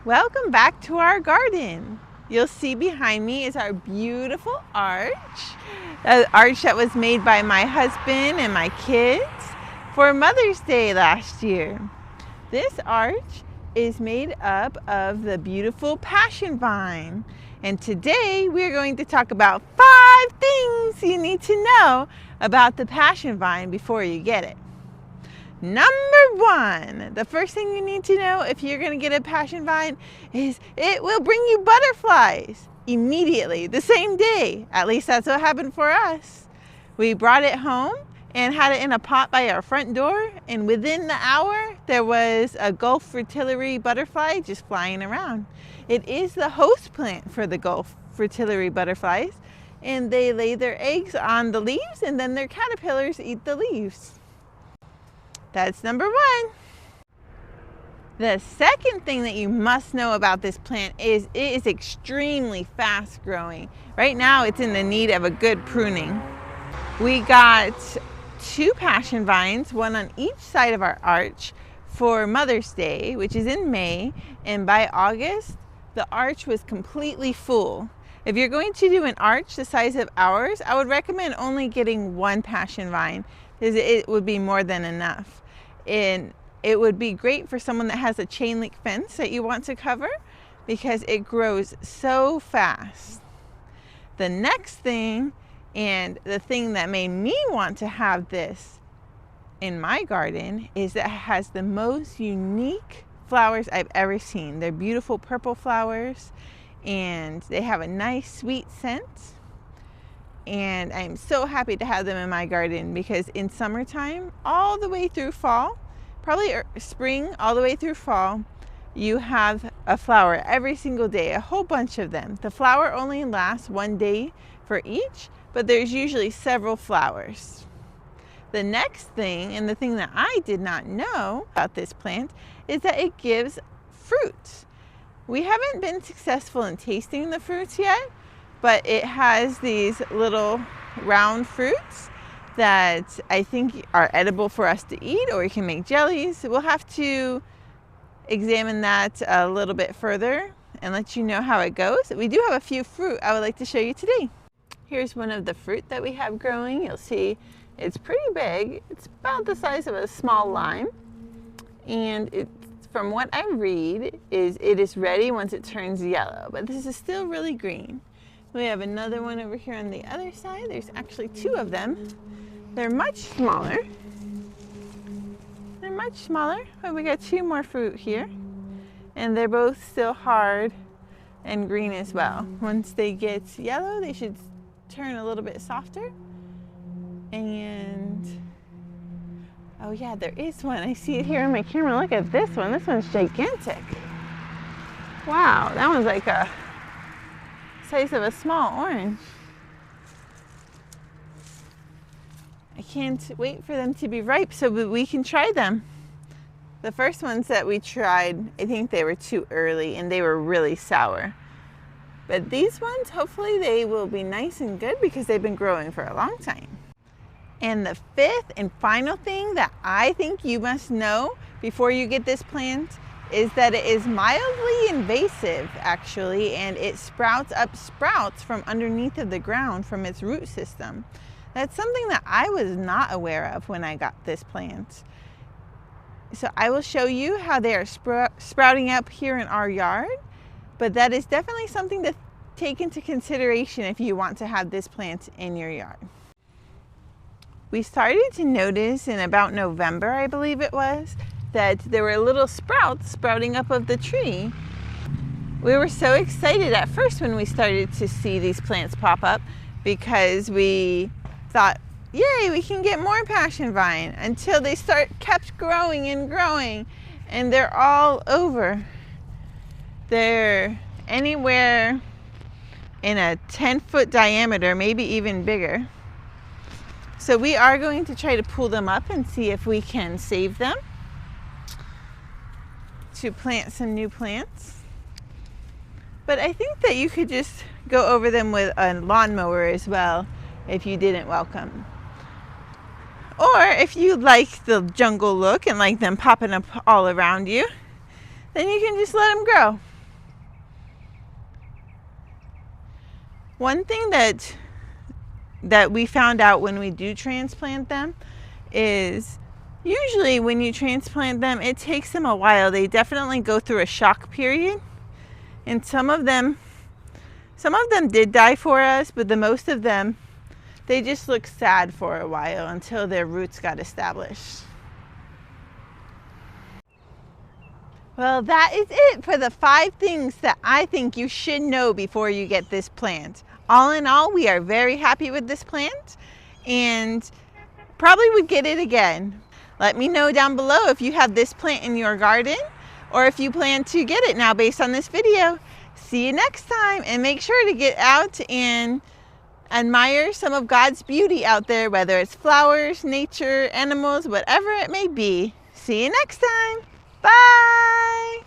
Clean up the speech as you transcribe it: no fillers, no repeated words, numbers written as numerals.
Welcome back to our garden. You'll see behind me is our beautiful arch. An arch that was made by my husband and my kids for Mother's Day last year. This arch is made up of the beautiful passion vine. And today we're going to talk about 5 things you need to know about the passion vine before you get it. Number 1, the first thing you need to know if you're going to get a passion vine is it will bring you butterflies immediately, the same day. At least that's what happened for us. We brought it home and had it in a pot by our front door, and within the hour there was a Gulf fritillary butterfly just flying around. It is the host plant for the Gulf fritillary butterflies, and they lay their eggs on the leaves and then their caterpillars eat the leaves. That's number 1. The second thing that you must know about this plant is it is extremely fast growing. Right now it's in the need of a good pruning. We got 2 passion vines, one on each side of our arch for Mother's Day, which is in May, and by August the arch was completely full. If you're going to do an arch the size of ours, I would recommend only getting 1 passion vine because it would be more than enough. And it would be great for someone that has a chain link fence that you want to cover because it grows so fast. The next thing, and the thing that made me want to have this in my garden, is that it has the most unique flowers I've ever seen. They're beautiful purple flowers and they have a nice sweet scent. And I'm so happy to have them in my garden because in summertime, all the way through fall, probably spring all the way through fall, you have a flower every single day, a whole bunch of them. The flower only lasts 1 day for each, but there's usually several flowers. The next thing, and the thing that I did not know about this plant, is that it gives fruit. We haven't been successful in tasting the fruits yet, but it has these little round fruits that I think are edible for us to eat, or we can make jellies. We'll have to examine that a little bit further and let you know how it goes. We do have a few fruit I would like to show you today. Here's one of the fruit that we have growing. You'll see it's pretty big. It's about the size of a small lime. And from what I read, it is ready once it turns yellow, but this is still really green. We have another one over here on the other side. There's actually 2 of them. They're much smaller. But we got 2 more fruit here. And they're both still hard and green as well. Once they get yellow, they should turn a little bit softer. And oh yeah, there is one. I see it here on my camera. Look at this one. This one's gigantic. Wow, that one's like a size of a small orange. I can't wait for them to be ripe so we can try them. The first ones that we tried, I think they were too early and they were really sour. But these ones, hopefully they will be nice and good because they've been growing for a long time. And the 5th and final thing that I think you must know before you get this plant is that it is mildly invasive actually, and it sprouts up sprouts from underneath of the ground from its root system. That's something that I was not aware of when I got this plant. So I will show you how they are sprouting up here in our yard, but that is definitely something to take into consideration if you want to have this plant in your yard. We started to notice in about November, I believe it was, that there were little sprouts sprouting up of the tree. We were so excited at first when we started to see these plants pop up because we thought, yay, we can get more passion vine, until they kept growing and growing, and they're all over. They're anywhere in a 10-foot diameter, maybe even bigger. So we are going to try to pull them up and see if we can save them to plant some new plants. But I think that you could just go over them with a lawnmower as well if you didn't welcome. Or if you like the jungle look and like them popping up all around you, then you can just let them grow. One thing that we found out when we do transplant them is usually when you transplant them, it takes them a while. They definitely go through a shock period. And some of them did die for us, but the most of them, they just looked sad for a while until their roots got established. Well, that is it for the 5 things that I think you should know before you get this plant. All in all, we are very happy with this plant and probably would get it again. Let me know down below if you have this plant in your garden or if you plan to get it now based on this video. See you next time, and make sure to get out and admire some of God's beauty out there, whether it's flowers, nature, animals, whatever it may be. See you next time. Bye.